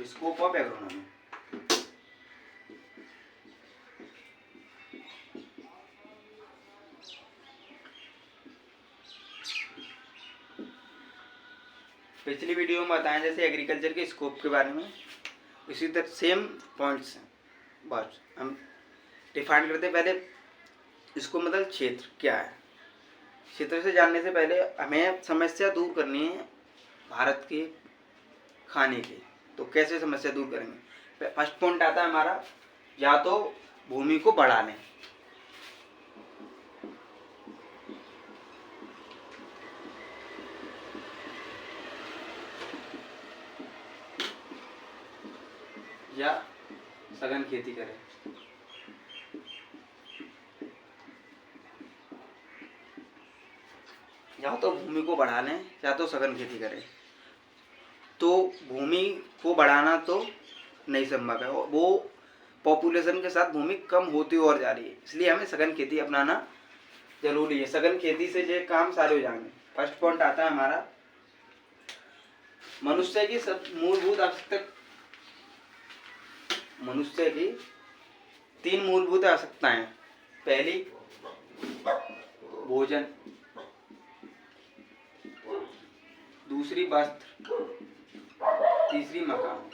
Scope of agronomy. पिछली video में बताएं जैसे एग्रीकल्चर के स्कोप के बारे में, इसी तरह सेम पॉइंट्स हैं। बस हम डिफाइन करते पहले इसको, मतलब क्षेत्र क्या है। क्षेत्र से जानने से पहले हमें समस्या दूर करनी है भारत के खाने की। तो कैसे समस्या दूर करेंगे? फर्स्ट पॉइंट आता है हमारा, या तो भूमि को बढ़ा लें, या सघन खेती करें। या तो भूमि को बढ़ा लें या तो सघन खेती करें। तो भूमि को बढ़ाना तो नहीं संभव है, वो पॉपुलेशन के साथ भूमि कम होती और जा रही है, इसलिए हमें सघन खेती अपनाना जरूरी है। सघन खेती से ये काम सारे हो जाएंगे। फर्स्ट पॉइंट आता है हमारा, मनुष्य की सब मूलभूत आवश्यकता, मनुष्य की 3 मूलभूत आवश्यकताएं। पहली भोजन, दूसरी वस्त्र, तीसरी मकान।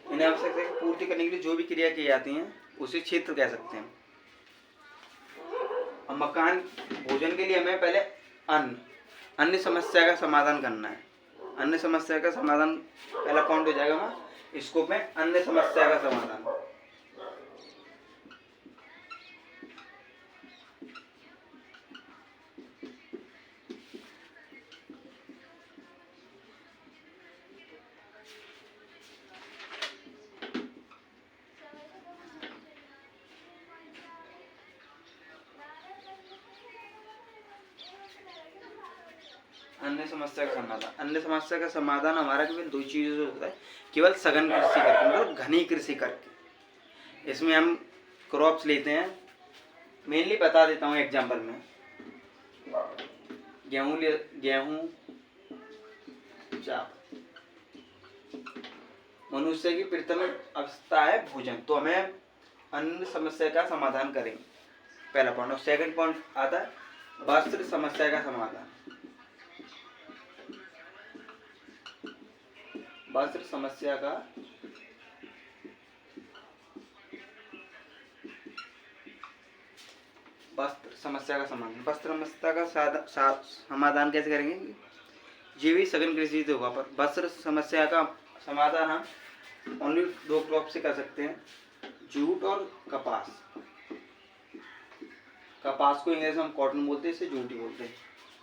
इन्हें आवश्यकता की पूर्ति करने के लिए जो भी क्रिया की जाती हैं उसे क्षेत्र कह सकते हैं। अब मकान, भोजन के लिए हमें पहले अन्य समस्या का समाधान करना है। अन्य समस्या का समाधान पहला पॉइंट हो जाएगा हमारा स्कोप में, अन्य समस्या का समाधान। अन्य समस्या का समाधान, अन्य समस्या का समाधान हमारा केवल 2 चीजों से होता है, केवल सघन कृषि करके, मतलब घनी कृषि करके। इसमें हम क्रॉप्स लेते हैं, मेनली बता देता हूँ एग्जांपल में। गेहूं, चावल। मनुष्य की प्रथम आवश्यकता है भोजन, तो हमें अन्य समस्या का समाधान करेंगे, पहला पॉइंट। और सेकंड पॉइंट आता है वस्त्र समस्या का समाधान। वस्त्र समस्या का समाधान। वस्त्र समस्या का समाधान कैसे करेंगे? ये भी सघन कृषि से होगा, पर वस्त्र समस्या का समाधान हम ओनली 2 क्रॉप से कर सकते हैं, जूट और कपास। कपास को इंग्लिश में हम कॉटन बोलते हैं, इसे जूट ही बोलते हैं।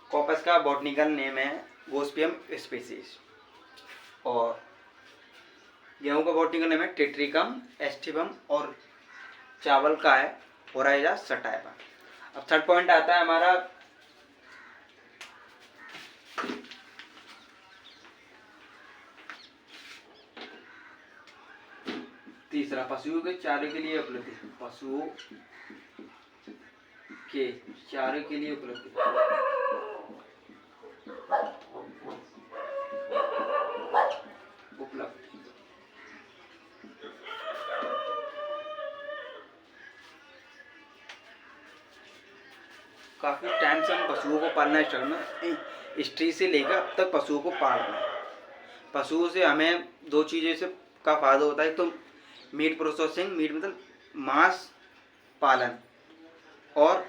कॉपस का बॉटनिकल नेम है गोस्पियम स्पीसीज, और गेहूं का बॉटनिकल नेम है टेट्रिकम एस्टिवम, और चावल का है ओराइजा सटाइवा। अब थर्ड पॉइंट आता है हमारा तीसरा, पशुओं के चारे के लिए उपलब्धि। पशुओं के चारे के लिए उपलब्धि। काफी टाइम से हम पशुओं को पालना स्टार्ट करना, स्त्री से लेकर अब तक पशुओं को पालना। पशुओं से हमें 2 चीज़ों से का फायदा होता है, तो मीट प्रोसेसिंग, मीट मतलब मांस पालन और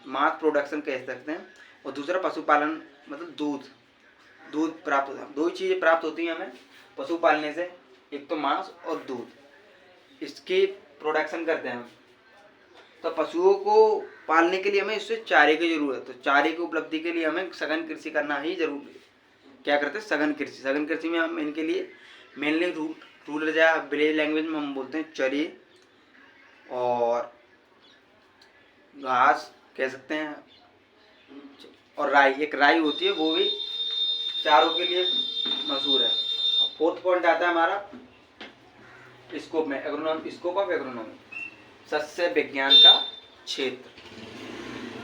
मांस प्रोडक्शन कह सकते हैं, और दूसरा पशुपालन मतलब दूध प्राप्त होता है। 2 चीज़ें प्राप्त होती हैं हमें पशु पालने से, एक तो मांस और दूध, इसकी प्रोडक्शन करते हैं हम। तो पशुओं को पालने के लिए हमें इससे चारे की जरूरत है, तो चारे की उपलब्धि के लिए हमें सघन कृषि करना ही जरूरी है। क्या करते हैं? सघन कृषि। सघन कृषि में हम इनके लिए मेनली रूरल या विलेज लैंग्वेज में हम बोलते हैं चरी और घास कह सकते हैं, और राई, एक राई होती है, वो भी चारों के लिए मशहूर है। फोर्थ पॉइंट आता है हमारा स्कोप में, एग्रोनॉमी, स्कोप ऑफ एग्रोनॉमी, सस्य विज्ञान का क्षेत्र।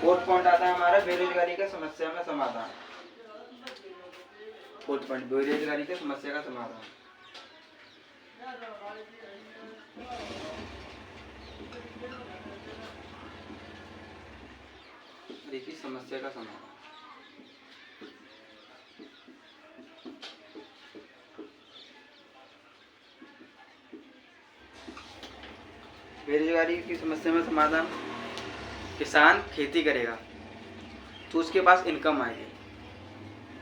फोर्थ पॉइंट आता है हमारा बेरोजगारी का समस्या में समाधान। फोर्थ पॉइंट, बेरोजगारी की समस्या का समाधान। की समस्या का समाधान। बेरोजगारी की समस्या में समाधान, किसान खेती करेगा तो उसके पास इनकम आएगी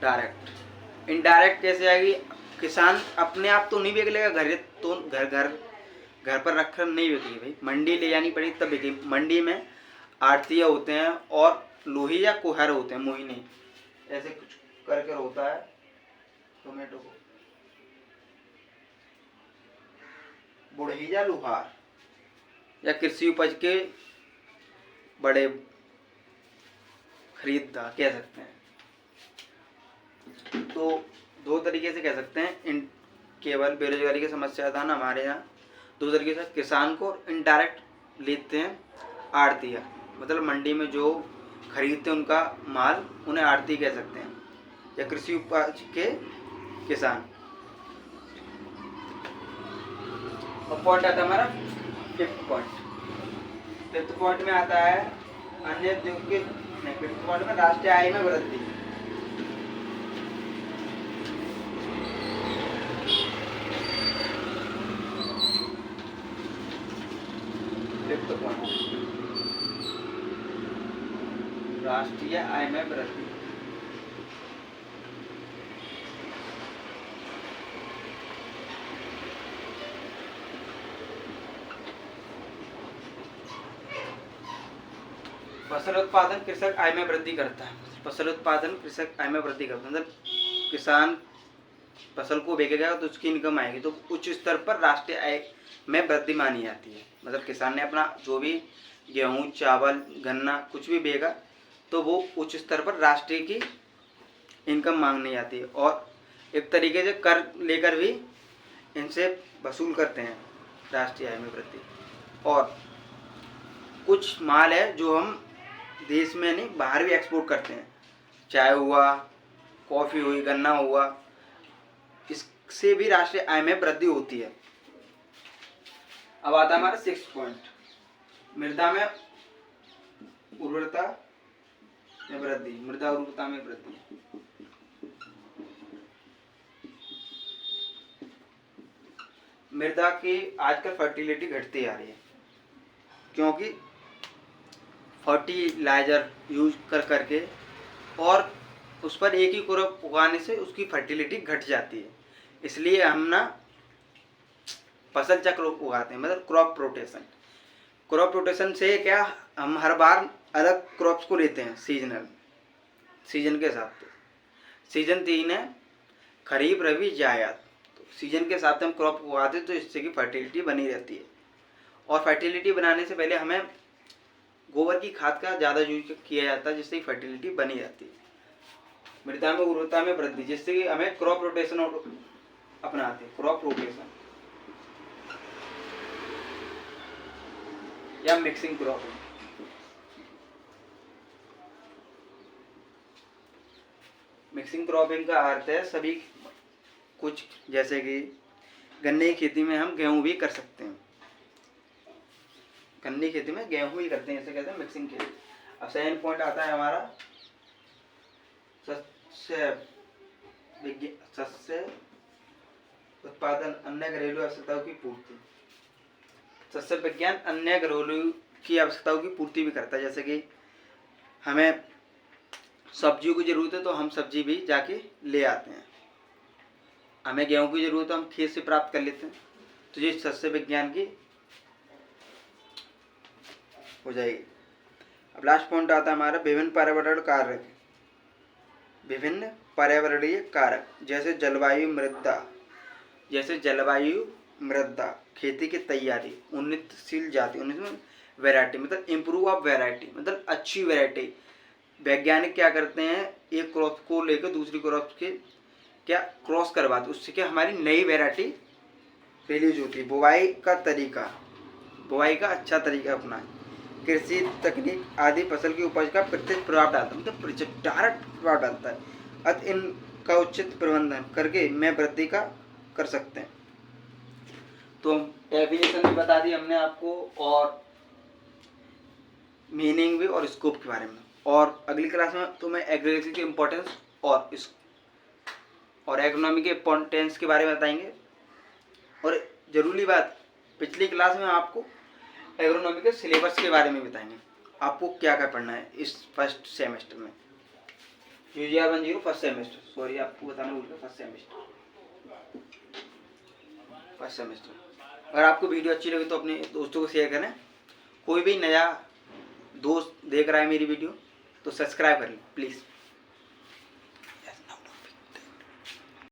डायरेक्ट। इनडायरेक्ट कैसे आएगी? किसान अपने आप तो नहीं बेच लेगा, घर तो घर पर रखकर नहीं बिकेगी भाई, मंडी ले जानी पड़ेगी तब बिकेगी। मंडी में आड़तीय होते हैं और लोही या कुहर होते हैं, मोहिनी ऐसे कुछ करके होता है। टोमेटो को बुढ़िया लुहार या कृषि उपज के बड़े खरीददार कह सकते हैं। तो दो तरीके से कह सकते हैं, इन केवल बेरोजगारी की समस्या था ना हमारे यहाँ, दो तरीके से किसान को इनडायरेक्ट लेते हैं आड़तीय, मतलब मंडी में जो खरीदते हैं उनका माल, उन्हें आड़ती कह सकते हैं, या कृषि उपज के किसान। और पॉइंट आता है हमारा फिफ्थ पॉइंट। फिफ्थ पॉइंट में आता है अन्य उद्योग के, नहीं, फिफ्थ पॉइंट में राष्ट्रीय आय में वृद्धि। फिफ्थ पॉइंट, राष्ट्रीय आय में वृद्धि। फसल उत्पादन कृषक आय में वृद्धि करता है। फसल उत्पादन कृषक आय में वृद्धि करता है, मतलब किसान फसल को बेचेगा तो उसकी इनकम आएगी, तो उच्च स्तर पर राष्ट्रीय आय में वृद्धि मानी जाती है। मतलब किसान ने अपना जो भी गेहूं, चावल, गन्ना कुछ भी बेचेगा तो वो उच्च स्तर पर राष्ट्रीय की इनकम मांगनी जाती है, और एक तरीके से कर लेकर भी इनसे वसूल करते हैं राष्ट्रीय आय में वृद्धि। और कुछ माल है जो हम देश में नहीं बाहर भी एक्सपोर्ट करते हैं, चाय हुआ, कॉफ़ी हुई, गन्ना हुआ, इससे भी राष्ट्रीय आय में वृद्धि होती है। अब आता है हमारा सिक्स्थ पॉइंट, मृदा में उर्वरता में वृद्धि। मृदा उर्वरता में वृद्धि, मृदा की आजकल फर्टिलिटी घटती आ रही है, क्योंकि फर्टिलाइजर यूज कर करके और उस पर एक ही क्रॉप उगाने से उसकी फर्टिलिटी घट जाती है। इसलिए हम ना फसल चक्र उगाते हैं, मतलब क्रॉप रोटेशन। क्रॉप रोटेशन से क्या, हम हर बार अलग क्रॉप्स को लेते हैं सीजनल, सीजन के हिसाब से। सीजन 3 है खरीफ, रबी, जायद। तो सीजन के हिसाब से हम क्रॉप उगाते हैं, तो इससे की फर्टिलिटी बनी रहती है। और फर्टिलिटी बनाने से पहले हमें गोबर की खाद का ज़्यादा यूज किया जाता है, जिससे फर्टिलिटी बनी रहती है। मृदा में उर्वरता में वृद्धि, जिससे कि हमें क्रॉप रोटेशन अपनाते हैं, क्रॉप रोटेशन या मिक्सिंग क्रॉपिंग। मिक्सिंग क्रॉपिंग का अर्थ है सभी कुछ, जैसे कि गन्ने की खेती में हम गेहूं भी कर सकते हैं, गन्ने की खेती में गेहूं ही करते हैं, इसे कहते हैं मिक्सिंग खेती। अब सेकंड पॉइंट आता है हमारा सस्य उत्पादन, अन्य घरेलू आवश्यकताओं की पूर्ति। सस्य विज्ञान अन्य घरेलू की आवश्यकताओं की पूर्ति भी करता है, जैसे कि हमें सब्जियों की जरूरत है तो हम सब्जी भी जाके ले आते हैं, हमें गेहूं की जरूरत है हम खेत से प्राप्त कर लेते हैं। तो ये सस्य विज्ञान की हो जाएगी। अब लास्ट पॉइंट आता है हमारा विभिन्न पर्यावरण कारक। विभिन्न पर्यावरणीय कारक जैसे जलवायु, मृदा, जैसे जलवायु, मृदा, खेती की तैयारी, उन्नतशील जाति, वैरायटी, मतलब इम्प्रूव ऑफ वैरायटी, मतलब अच्छी वैरायटी। वैज्ञानिक क्या करते हैं, एक क्रॉप को लेकर दूसरी क्रॉप के क्या क्रॉस करवाते, उससे क्या हमारी नई वैरायटी रिलीज होती है। बुवाई का तरीका, बुवाई का अच्छा तरीका अपनाएं। कृषि तकनीक आदि फसल की उपज का प्रत्यक्ष प्रभाव डालता है, मतलब डायरेक्ट प्रभाव डालता है। अतः इन का उचित प्रबंधन करके में वृद्धि का कर सकते हैं। तो डेफिनेशन भी बता दी हमने आपको और मीनिंग भी और स्कोप के बारे में। और अगली क्लास में तो मैं एग्रीकल्चर की इम्पोर्टेंस और एग्रोनॉमी के इम्पोर्टेंस के बारे में बताएंगे। और ज़रूरी बात, पिछली क्लास में आपको एग्रोनॉमी के सिलेबस के बारे में बताएंगे, आपको क्या क्या पढ़ना है इस फर्स्ट सेमेस्टर में। UGR10 फर्स्ट सेमेस्टर, सॉरी आपको बताना भूल गया, फर्स्ट सेमेस्टर। अगर आपको वीडियो अच्छी लगी तो अपने दोस्तों को शेयर करें। कोई भी नया दोस्त देख रहा है मेरी वीडियो तो सब्सक्राइब करें प्लीज़।